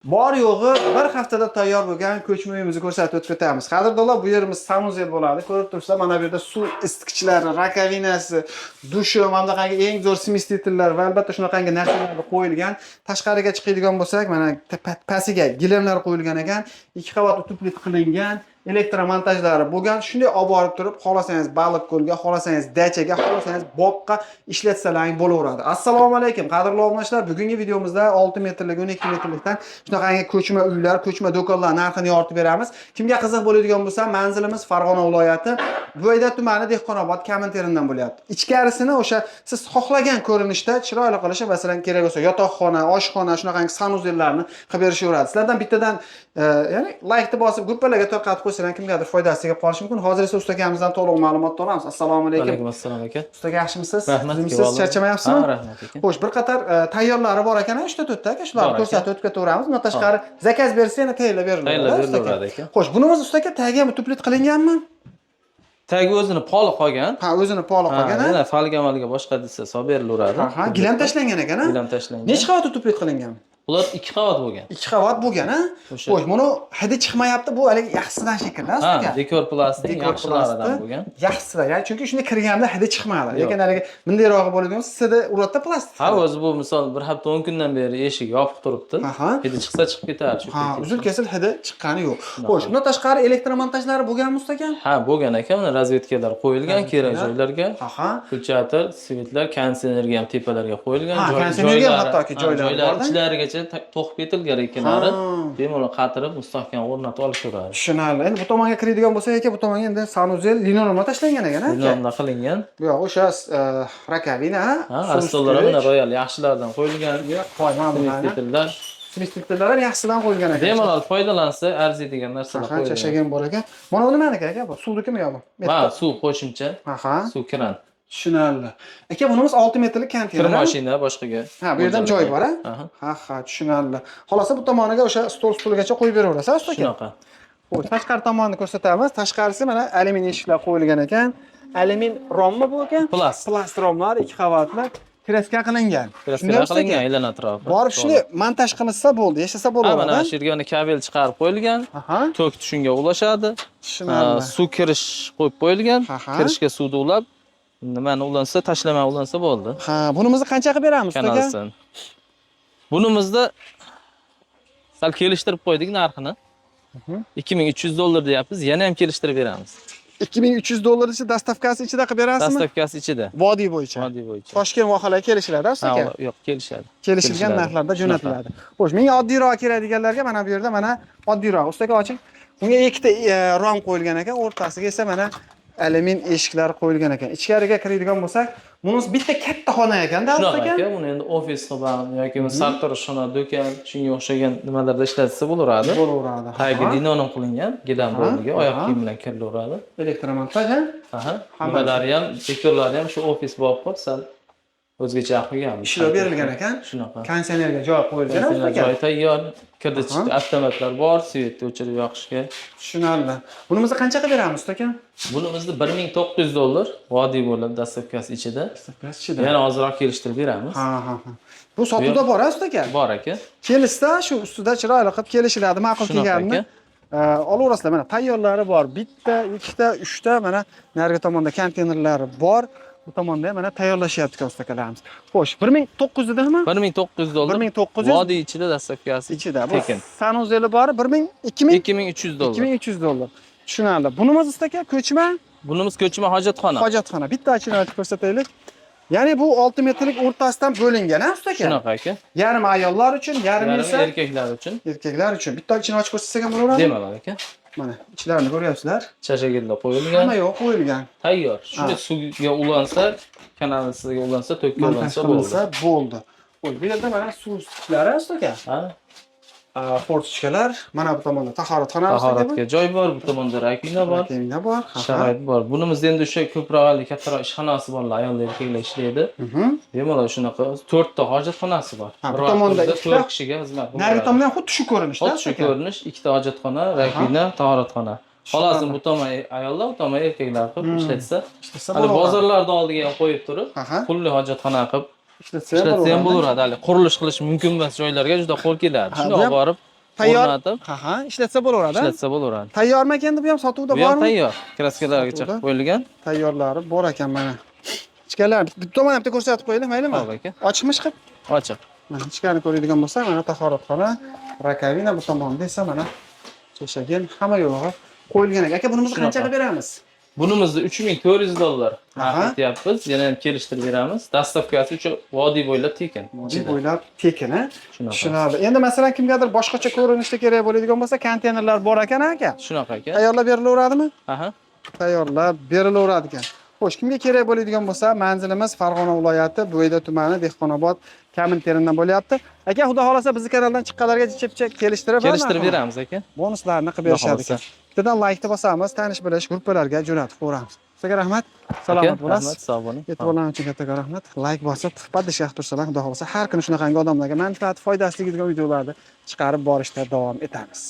Bor yo'g'i bir haftada tayyor bo'lgan ko'chma uyimizni ko'rsatib o'tib ketamiz. Qadrdonlar, bu yerimiz sanuzel bo'ladi. Ko'rib turibsizlar, mana bu yerda suv isitgichlari, rakovinasi, dushi, mana bunaqangi eng zo'r smestitillar va albatta shunaqangi narsalar qo'yilgan. Tashqariga chiqadigan bo'lsak, mana pastiga gilamlar qo'yilgan ekan, 2 qavatli tuplit qilingan. Elektromontajlari bo'lgan. Shunday olib borib turib, xolasangiz baliq ko'lga, xolasangiz dachaga, xolasangiz boqqa ishlatsalaring bo'laveradi. Assalomu alaykum, qadrli obunachilar. Bugungi videomizda 6 metrlik, 12 metrlikdan shunaqangi ko'chma uylar, ko'chma do'konlar narxini yoritib beramiz. Kimga qiziq bo'ladigan bo'lsa, manzilimiz Farg'ona viloyati, Bo'yda tumani, Dehqonobod kominterndan bo'lyapti. Ichkarisini o'sha siz xohlagan ko'rinishda chiroyli qilishi, masalan, kerak bo'lsa, yotoqxona, oshxona, shunaqangi sanuzellarni qilib berishaveradi. Sizlardan bittadan ya'ni like bosib, gruppalarga tarqatib qo'ysalar, kimgadir foydasi tegib qolishi mumkin. Hozir esa usta akamizdan to'liq ma'lumot olamiz. Assalomu alaykum. Alaykum assalom aka. Usta yaxshimisiz? Rahmat. Siz charchamayapsizmi? Ha, rahmat aka. Xo'sh, bir qator tayyorlari bor ekan, 3 ta aka, shularni ko'rsatib o'tib ketaveramiz. Undan tashqari zakaz bersa, yana tayyorlab beriladi. Tayyorlab beriladi aka. Xo'sh, bunimiz usta aka tagiga ham tuplit qilinganmi? Tagi o'zini poli qolgan. Ha, o'zini poli qolgan. Yana falga boshqa desa solib berilaveradi. Ha, gilam tashlangan ekan, ha? Gilam tashlangan. Necha qavat tuplit qilingan? Ular 2 qavat bo'lgan. 2 qavat bo'lgan, ha? Xo'sh, buni hidi chiqmayapti, bu hali yaxshisidan shekilli, Ha, aka. dekor plastik yaxshilaridan bo'lgan. Yaxshisidan, ya'ni chunki shunday kirganda hidi chiqmaydi. Lekin haligi bundayroqi bo'ladigan sizda uratda plastik. Ha, o'zi bu misol bir hafta 10 kundan beri eshik yopiq turibdi. Hidi chiqsa chiqib ketar. Ha, uzil-kesil hidi chiqqani yo'q. Xo'sh, undan tashqari elektromontajlari bo'lganmi usta aka? Ha, bo'lgan aka, mana razvedkalar qo'yilgan kerak joylarga. Aha. Kulchatir, svetlar, konditsionerga ham tepalarga qo'yilgan. Konditsionerga hattoki joylari bor. Ichlarigacha to'qib ketilgan ekanlari. Bemalol qatirib mustahkam o'rnatib olishaveradi. Tushunarli. Endi bu tomonga kiradigan bo'lsak aka, bu tomonga endi sanuzel linoleumdan tashlangan ekan, aka. Linoleumdan qilingan. Bu yoq o'sha rakovina, ha, stollar mana royal yaxshilardan qo'yilgan. Qo'y, mana bular. Smestitillar yaxshisidan qo'yilgan ekan. Bemalol foydalansa arziydigan narsalar qo'yilgan. Qancha yashagan bor ekan. Mana bu nimaniki aka? Bu suvnikimi yo'qmi? Ha, suv qo'shimcha. Aha. Suv kiran. Tushunarli. Aka, bunimiz 6 metrlik konteyner. Kir mashina boshqaga. Ha, bu yerdan joy bor, ha? Ha, tushunarli. Xolosa bu tomoniga o'sha stol-stulgacha qo'yib beraverasiz, usta aka. Shunaqa. Xo'sh, tashqari tomonini ko'rsatamiz. Tashqarisi mana alyumin eshiklar qo'yilgan ekan. Alyumin rommi bu aka? Plast romlar, 2 qavatli. Kreska qilingan. Kreska qilingan aylan atrofi. Borib shunday montaj qilinsa bo'ldi, yashasa bo'laveradi. Mana shu yerga kabel chiqarib qo'yilgan. Tok tushunga ulashadi. Tushunarli. Suv kirish qo'yib qo'yilgan. Kirishga suvni ulab, nimani ulansa, tashlamay ulansa bo'ldi. Ha, bunimizni qancha qilib beramiz aka? Bunimizda sal kelishtirib qo'ydik narxini. $2300 deyapmiz, yana ham kelishtirib beramiz. $2300 ichi dastavkasi ichida qilib berasizmi? Dastavkasi ichida. Vodiy bo'yicha. Vodiy bo'yicha. Toshkent vohalarga kelishiladi, usta aka? Yo'q, kelishadi. Kelishilgan narxlarda jo'natiladi. Xo'sh, menga oddiyroq keladiganlarga mana bu yerda mana oddiyroq. Usta aka oching. Bunga 2 ta rom qo'yilgan ekan, o'rtasiga esa mana alyumin eshiklar qo'yilgan ekan. Ichkariga kiradigan bo'lsak, bunimiz bitta katta xona ekan-da, usta aka. Shunaqa, buni endi ofis qilib yoki sartaroshxona, do'kon, shunga o'xshagan nimalarda ishlatsa bo'laveradi. Bo'laveradi. Tagi linoleum qilingan, gilam o'rniga oyoq kiyim bilan kirilaveradi. Elektromontaj, ha? Aha. Nimalari ham, dekorlari ham shu ofis bo'lib qolib, sal o'zgacha qilgan. Ishlab berilgan ekan. Shunaqa. Konditsionerga joy qo'yilgan, usta aka. Joy tayyor. Kirdi chiqdi avtomatlar bor, svetni o'chirib yoqishga. Tushunarli. Bunimizni qancha qilib beramiz, usta aka? Bunimizni $1900 vodiy bo'lib dastavkasi ichida. Dastavkasi ichida. Yana ozroq kelishtirib beramiz. Ha. Bu sotuvda bor, usta aka? Bor aka. Kelishsa shu ustida chiroyli qilib kelishiladi, ma'qul kelganini. Olaverasizlar, mana tayyorlari bor. Bitta, 2 ta, 3 ta mana narigi tomonda konteynerlari bor. Bu tomonda ham mana tayyorlashyapti usta akalarimiz. Xo'sh, 1900 dedimi? $1900. 1900. Vodiy ichida dastavkasi ichida. Bu sanuzeli bori 2300 $2300. Tushunarli. Bunimiz usta aka ko'chma? Bunimiz ko'chma hojatxona. Hojatxona. Bitta ochini ochib ko'rsataylik. Ya'ni bu 6 metrlik o'rtasidan bo'lingan, ha usta aka? Shunaqa aka. Yarim ayollar uchun, yarim esa erkaklar uchun. Erkaklar uchun. Bitta ochini ochib ko'rsatsak ham bo'laveradi? Bemalol aka. Mana ichlarini ko'ryapsizlar. Chashagillar qo'yilgan. Hamma yo'q qo'yilgan. Tayyor. Shunday suvga ulansa, kanalisiga ulansa, to'kka ulansa bo'ldi. Qo'y, bu yerda mana suv isitgichlari usta aka. Ha. Fortichkalar, mana bu tomonda tahoratxona tahoratga joy bor, bu tomonda rakvina bor. Rakvina bor, sharoit bor. Bunimizda endi o'sha ko'proq kattaroq ishxonasi borlar, ayollar erkaklar ishlaydi. Bemalol shunaqa 4 ta hojatxonasi bor. Bu tomonda 4 kishiga xizmat qiladi. Nari tomonda ham xuddi shu ko'rinishda. Xuddi shu ko'rinish, 2 ta hojatxona, rakvina, tahoratxona. Xolos, bu tomon ayollar, bu tomon erkaklar qilib ishlatsa, hali bozorlarda oldiga ham qo'yib turib, pulli hojatxona qilib ishlatsa ham bo'laveradi. Hali qurilish qilish mumkin emas joylarga juda qo'l keladi. Shuni olib borib tayyor. o'rnatib, Ha, ishlatsa bo'laveradi. ishlatsa bo'laveradi. Tayyormi endi bu ham sotuvda Bu ham bormi? tayyor. Kraskalarga chiqib qo'yilgan. Tayyorlari bor ekan mana. Ichkarilarni bitta tomon ham ko'rsatib qo'yaylik, maylimi? Hop aka. Ochiqmi chiqib? Ochiq. Mana ichkarini ko'radigan bo'lsa, mana tahoratxona, rakovina bu tomonda esa mana to'shagin hamma yo'g'i qo'yilgan ekan. Aka, bunimizni qanchaga beramiz? Bunimizni $3400 Aha. aytyapmiz. Yana ham kelishtirib beramiz. Dastavkasi uchun vodiy bo'ylab tekin. Vodiy bo'ylab tekin, a? Shunaqa. Tushunarli. Endi masalan kimgadir boshqacha ko'rinishda kerak bo'ladigan bo'lsa, konteynerlar bor ekan, aka. Shunaqa aka. Tayyorlab berilaveradimi? Aha. Tayyorlab berilaveradi ekan. Xo'sh, kimga kerak bo'ladigan bo'lsa, manzilimiz Farg'ona viloyati, Bo'yda tumani, Dehqonobod, Kaminterindan bo'lyapti. Aka, xudo xolasa bizni kanaldan chiqqanlarga chip-chip kelishtirib beramiz aka. Bonuslarni qilib berishadi ekan. Bittadan like bosamiz, tanish bilish gruppalarga jo'natib qo'yamiz. Sizga rahmat. Salomat bo'lasiz. Rahmat, sog' bo'ling. E'tiborlaringiz uchun katta rahmat. Like bosib, podpishka tursalar, xudo xolasa har kuni shunaqangi odamlarga manfaat, foydasi tegadigan videolarni chiqarib borishda davom etamiz.